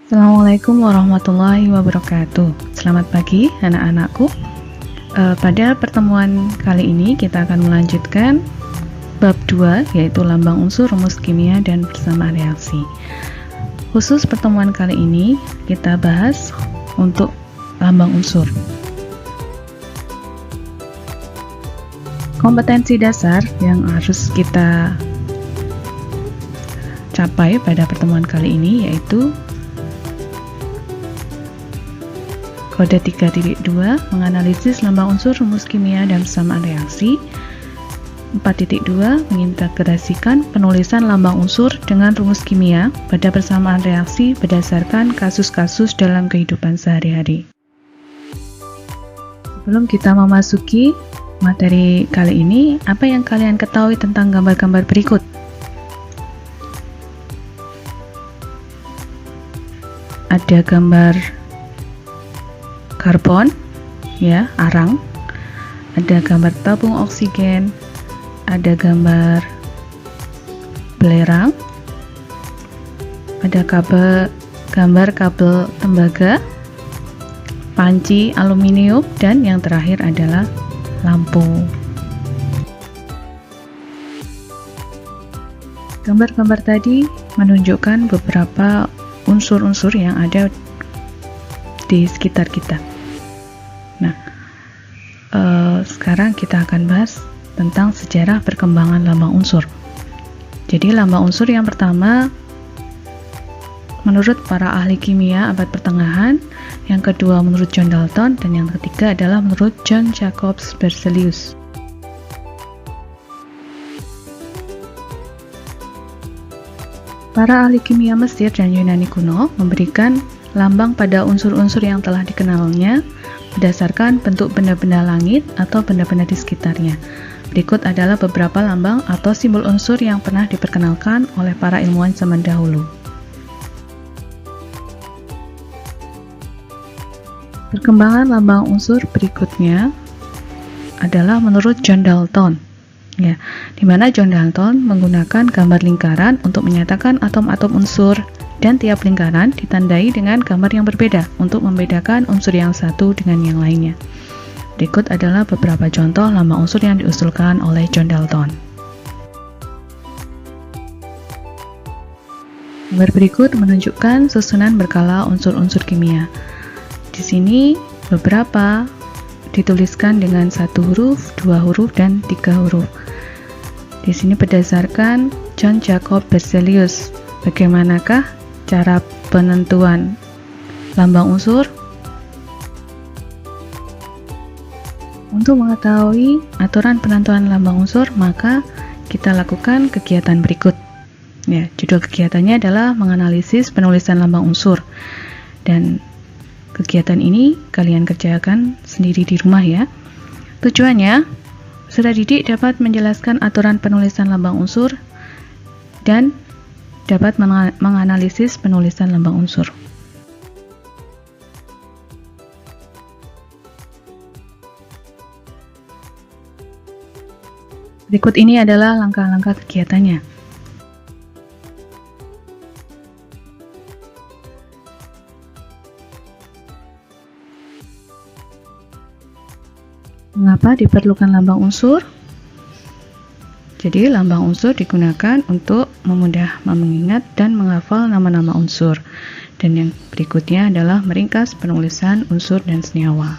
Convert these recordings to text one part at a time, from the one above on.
Assalamualaikum warahmatullahi wabarakatuh. Selamat pagi anak-anakku. Pada pertemuan kali ini kita akan melanjutkan bab 2, yaitu lambang unsur, rumus kimia, dan persamaan reaksi. Khusus pertemuan kali ini kita bahas untuk lambang unsur. Kompetensi dasar yang harus kita capai pada pertemuan kali ini yaitu kode 3.2 menganalisis lambang unsur, rumus kimia, dan persamaan reaksi. 4.2 mengintegrasikan penulisan lambang unsur dengan rumus kimia pada persamaan reaksi berdasarkan kasus-kasus dalam kehidupan sehari-hari. Sebelum kita memasuki materi kali ini, apa yang kalian ketahui tentang gambar-gambar berikut? Ada gambar karbon, ya, arang. Ada gambar tabung oksigen, ada gambar belerang, ada gambar kabel tembaga, panci aluminium, dan yang terakhir adalah lampu. Gambar-gambar tadi menunjukkan beberapa unsur-unsur yang ada di sekitar kita. Nah, sekarang kita akan bahas tentang sejarah perkembangan lambang unsur. Jadi lambang unsur yang pertama menurut para ahli kimia abad pertengahan, yang kedua menurut John Dalton, dan yang ketiga adalah menurut John Jacob Berzelius. Para ahli kimia Mesir dan Yunani kuno memberikan lambang pada unsur-unsur yang telah dikenalnya berdasarkan bentuk benda-benda langit atau benda-benda di sekitarnya. Berikut adalah beberapa lambang atau simbol unsur yang pernah diperkenalkan oleh para ilmuwan zaman dahulu. Perkembangan lambang unsur berikutnya adalah menurut John Dalton. Ya, di mana John Dalton menggunakan gambar lingkaran untuk menyatakan atom-atom unsur, dan tiap lingkaran ditandai dengan gambar yang berbeda untuk membedakan unsur yang satu dengan yang lainnya. Berikut adalah beberapa contoh lambang unsur yang diusulkan oleh John Dalton. Gambar berikut menunjukkan susunan berkala unsur-unsur kimia. Di sini beberapa dituliskan dengan 1 huruf, 2 huruf, dan 3 huruf. Di sini berdasarkan John Jacob Berzelius. Bagaimanakah cara penentuan lambang unsur? Untuk mengetahui aturan penentuan lambang unsur, maka kita lakukan kegiatan berikut. Ya, judul kegiatannya adalah menganalisis penulisan lambang unsur. Dan kegiatan ini kalian kerjakan sendiri di rumah ya. Tujuannya, peserta didik dapat menjelaskan aturan penulisan lambang unsur dan dapat menganalisis penulisan lambang unsur. Berikut ini adalah langkah-langkah kegiatannya. Mengapa diperlukan lambang unsur? Jadi lambang unsur digunakan untuk memudah mengingat dan menghafal nama-nama unsur. Dan yang berikutnya adalah meringkas penulisan unsur dan senyawa.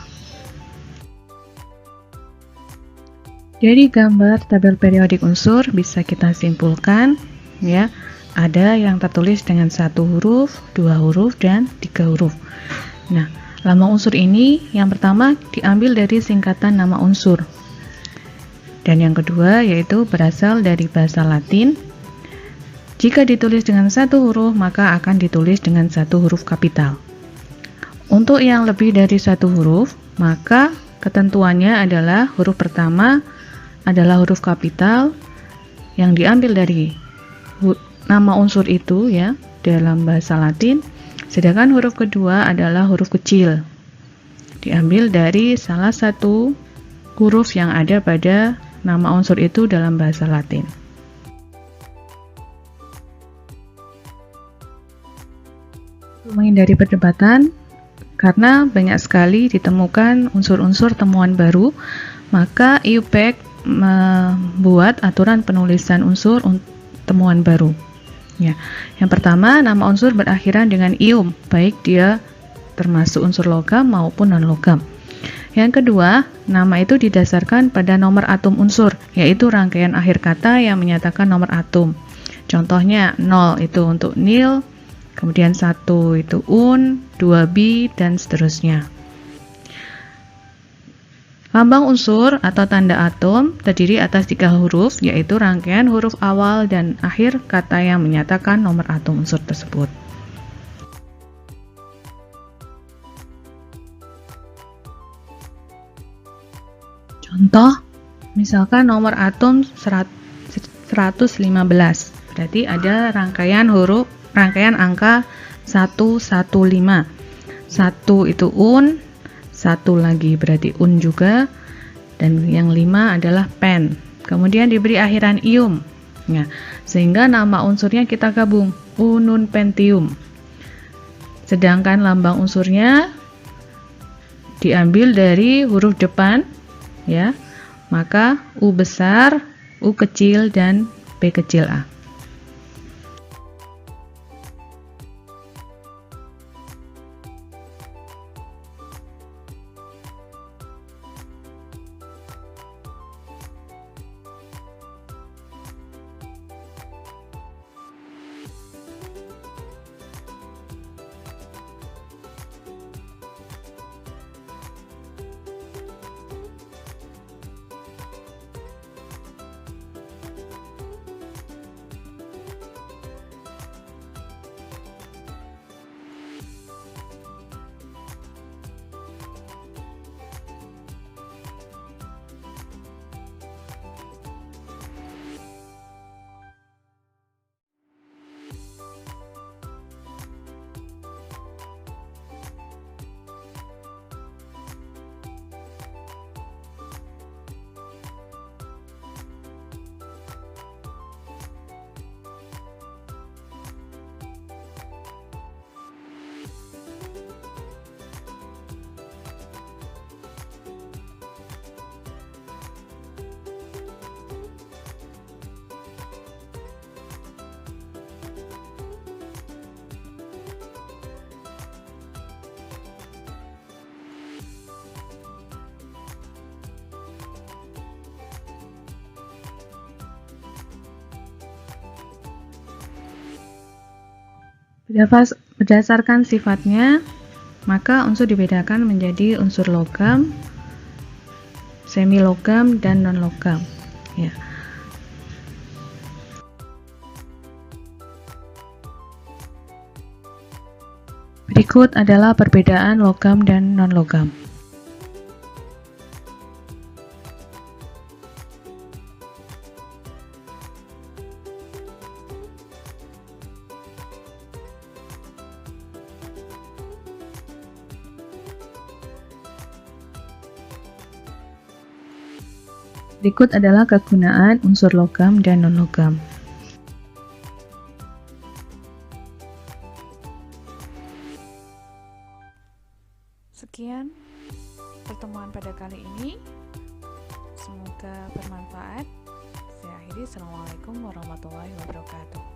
Dari gambar tabel periodik unsur bisa kita simpulkan, ya, ada yang tertulis dengan 1 huruf, 2 huruf, dan 3 huruf. Nah, lambang unsur ini yang pertama diambil dari singkatan nama unsur. Dan yang kedua yaitu berasal dari bahasa Latin. Jika ditulis dengan 1 huruf, maka akan ditulis dengan 1 huruf kapital. Untuk yang lebih dari 1 huruf, maka ketentuannya adalah huruf pertama adalah huruf kapital yang diambil dari nama unsur itu ya dalam bahasa Latin. Sedangkan huruf kedua adalah huruf kecil, diambil dari salah satu huruf yang ada pada nama unsur itu dalam bahasa Latin. Menghindari perdebatan, karena banyak sekali ditemukan unsur-unsur temuan baru, maka IUPAC membuat aturan penulisan unsur temuan baru. Ya. Yang pertama, nama unsur berakhiran dengan ium, baik dia termasuk unsur logam maupun non-logam. Yang kedua, nama itu didasarkan pada nomor atom unsur, yaitu rangkaian akhir kata yang menyatakan nomor atom. Contohnya, 0 itu untuk nil, kemudian 1 itu un, 2 bi, dan seterusnya. Lambang unsur atau tanda atom terdiri atas 3 huruf, yaitu rangkaian huruf awal dan akhir kata yang menyatakan nomor atom unsur tersebut. Contoh, misalkan nomor atom 115, berarti ada rangkaian angka 115. 1 itu un, 1 lagi berarti un juga, dan yang 5 adalah pen. Kemudian diberi akhiran ium. Ya, sehingga nama unsurnya kita gabung, unun pentium. Sedangkan lambang unsurnya diambil dari huruf depan, ya. Maka U besar, U kecil, dan P kecil A. Berdasarkan sifatnya, maka unsur dibedakan menjadi unsur logam, semi logam, dan non logam. Ya. Berikut adalah perbedaan logam dan non logam. Berikut adalah kegunaan unsur logam dan non-logam. Sekian pertemuan pada kali ini. Semoga bermanfaat. Saya akhiri. Assalamualaikum warahmatullahi wabarakatuh.